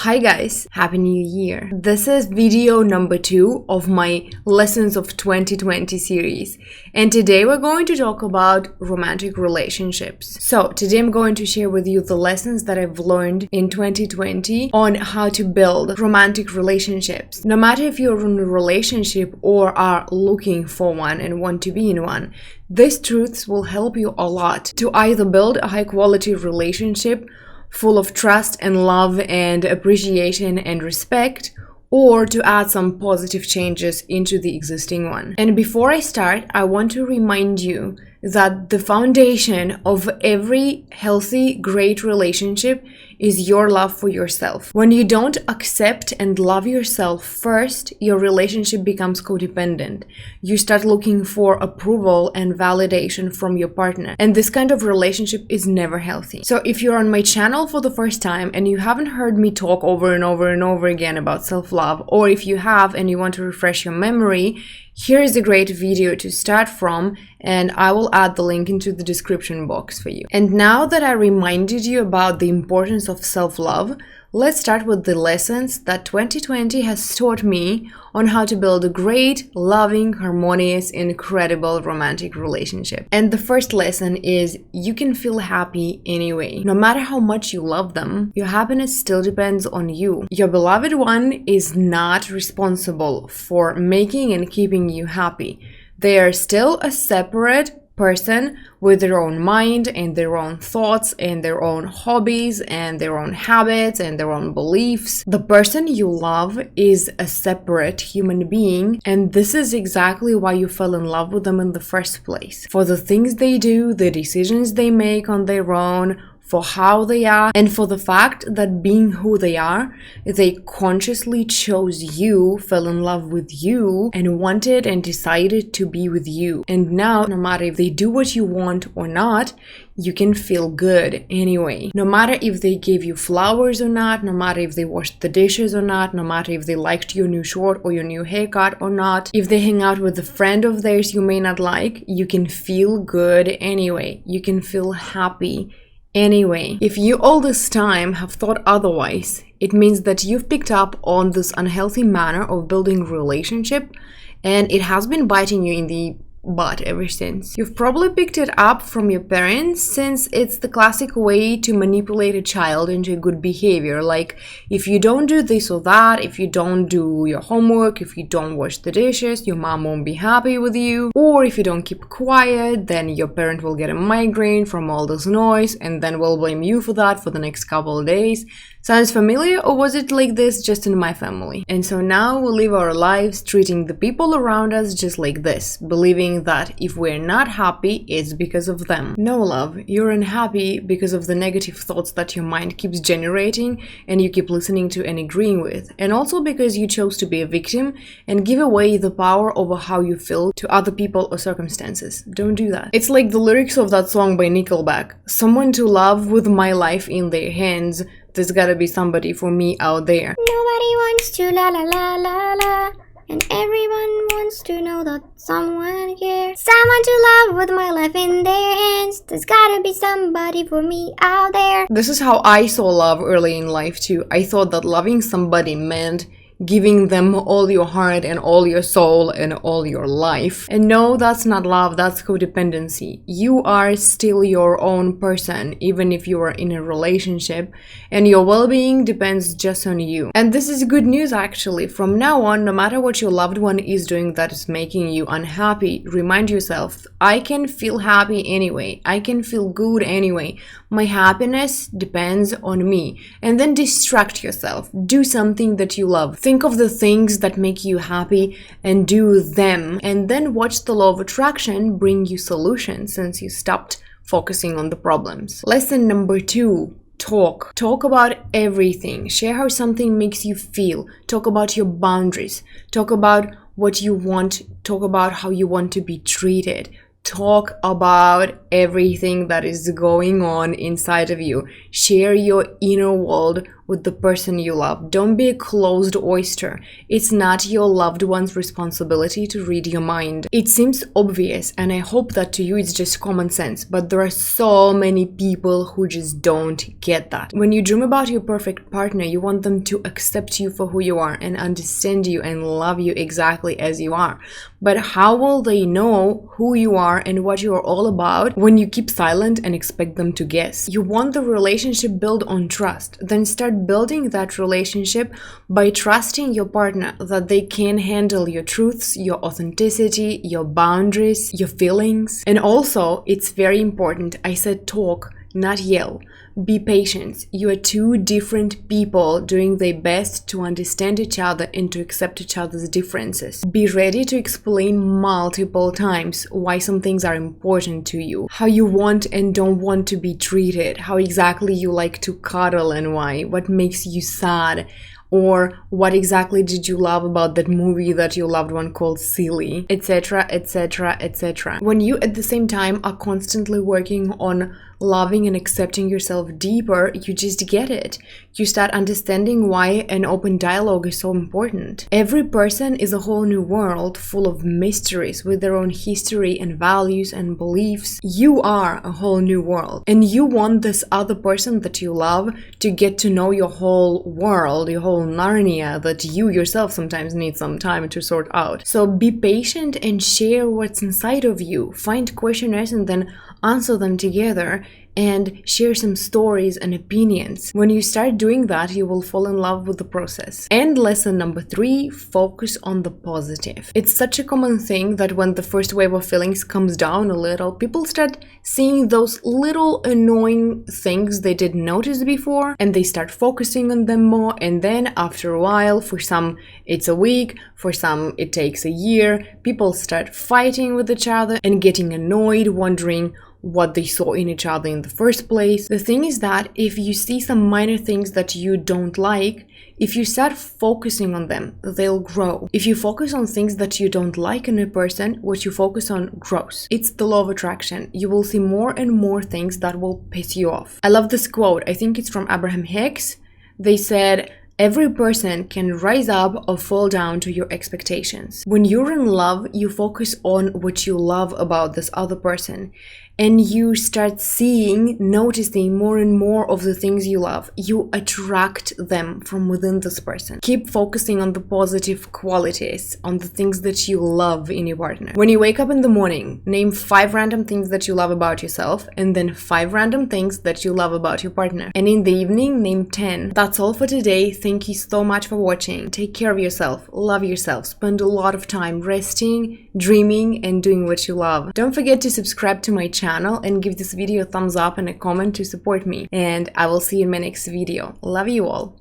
Hi guys, Happy New Year. This is video number 2 of my Lessons of 2020 series. And today we're going to talk about romantic relationships. So today I'm going to share with you the lessons that I've learned in 2020 on how to build romantic relationships. No matter if you're in a relationship or are looking for one and want to be in one, these truths will help you a lot to either build a high quality relationship full of trust and love and appreciation and respect, or to add some positive changes into the existing one. And before I start, I want to remind you that the foundation of every healthy, great relationship is your love for yourself. When you don't accept and love yourself first, your relationship becomes codependent. You start looking for approval and validation from your partner. And this kind of relationship is never healthy. So if you're on my channel for the first time and you haven't heard me talk over and over and over again about self-love, or if you have and you want to refresh your memory, here is a great video to start from, and I will add the link into the description box for you. And now that I reminded you about the importance of self-love, let's start with the lessons that 2020 has taught me on how to build a great, loving, harmonious, incredible romantic relationship. And the first lesson is you can feel happy anyway. No matter how much you love them, your happiness still depends on you. Your beloved one is not responsible for making and keeping you happy. They are still a separate person with their own mind and their own thoughts and their own hobbies and their own habits and their own beliefs. The person you love is a separate human being, and this is exactly why you fell in love with them in the first place. For the things they do, the decisions they make on their own, for how they are, and for the fact that being who they are, they consciously chose you, fell in love with you, and wanted and decided to be with you. And now, no matter if they do what you want or not, you can feel good anyway. No matter if they gave you flowers or not, no matter if they washed the dishes or not, no matter if they liked your new short or your new haircut or not, if they hang out with a friend of theirs you may not like, you can feel good anyway. You can feel happy anyway. If you all this time have thought otherwise, it means that you've picked up on this unhealthy manner of building a relationship, and it has been biting you in the butt ever since. You've probably picked it up from your parents, since it's the classic way to manipulate a child into good behavior. Like, if you don't do this or that, if you don't do your homework, if you don't wash the dishes, your mom won't be happy with you. Or if you don't keep quiet, then your parent will get a migraine from all this noise and then will blame you for that for the next couple of days. Sounds familiar, or was it like this just in my family? And so now we live our lives treating the people around us just like this, believing that if we're not happy, it's because of them. No, love, you're unhappy because of the negative thoughts that your mind keeps generating and you keep listening to and agreeing with. And also because you chose to be a victim and give away the power over how you feel to other people or circumstances. Don't do that. It's like the lyrics of that song by Nickelback. Someone to love with my life in their hands. There's gotta be somebody for me out there. Nobody wants to la la la la la, and everyone wants to know that someone cares. Someone to love with my life in their hands. There's gotta be somebody for me out there. This is how I saw love early in life too. I thought that loving somebody meant giving them all your heart and all your soul and all your life. And no, that's not love, that's codependency. You are still your own person, even if you are in a relationship, and your well-being depends just on you. And this is good news actually. From now on, no matter what your loved one is doing that is making you unhappy, remind yourself, I can feel happy anyway. I can feel good anyway. My happiness depends on me. And then distract yourself. Do something that you love. Think of the things that make you happy and do them. And then watch the law of attraction bring you solutions since you stopped focusing on the problems. Lesson number 2. Talk. Talk about everything. Share how something makes you feel. Talk about your boundaries. Talk about what you want. Talk about how you want to be treated. Talk about everything that is going on inside of you. Share your inner world with the person you love. Don't be a closed oyster. It's not your loved one's responsibility to read your mind. It seems obvious, and I hope that to you it's just common sense, but there are so many people who just don't get that. When you dream about your perfect partner, you want them to accept you for who you are and understand you and love you exactly as you are. But how will they know who you are and what you are all about when you keep silent and expect them to guess? You want the relationship built on trust. Then start building that relationship by trusting your partner that they can handle your truths, your authenticity, your boundaries, your feelings. And also, it's very important, I said talk, not yell. Be patient. You are two different people doing their best to understand each other and to accept each other's differences. Be ready to explain multiple times why some things are important to you, how you want and don't want to be treated, how exactly you like to cuddle and why, what makes you sad, or what exactly did you love about that movie that your loved one called silly, etc., etc., etc. When you at the same time are constantly working on loving and accepting yourself deeper, you just get it. You start understanding why an open dialogue is so important. Every person is a whole new world full of mysteries with their own history and values and beliefs. You are a whole new world, and you want this other person that you love to get to know your whole world, your whole Narnia that you yourself sometimes need some time to sort out. So be patient and share what's inside of you. Find questionnaires and then answer them together and share some stories and opinions. When you start doing that, you will fall in love with the process. And lesson number 3, focus on the positive. It's such a common thing that when the first wave of feelings comes down a little, people start seeing those little annoying things they didn't notice before, and they start focusing on them more. And then after a while, for some it's a week, for some it takes a year, people start fighting with each other and getting annoyed, wondering what they saw in each other in the first place. The thing is that if you see some minor things that you don't like, if you start focusing on them, they'll grow. If you focus on things that you don't like in a person, what you focus on grows. It's the law of attraction. You will see more and more things that will piss you off. I love this quote. I think it's from Abraham Hicks. They said, "Every person can rise up or fall down to your expectations." When you're in love, you focus on what you love about this other person, and you start noticing more and more of the things you love. You attract them from within this person. Keep focusing on the positive qualities, on the things that you love in your partner. When you wake up in the morning, name 5 random things that you love about yourself, and then 5 random things that you love about your partner. And in the evening, name 10. That's all for today. Thank you so much for watching. Take care of yourself, love yourself, spend a lot of time resting, dreaming, and doing what you love. Don't forget to subscribe to my channel and give this video a thumbs up and a comment to support me. And I will see you in my next video. Love you all.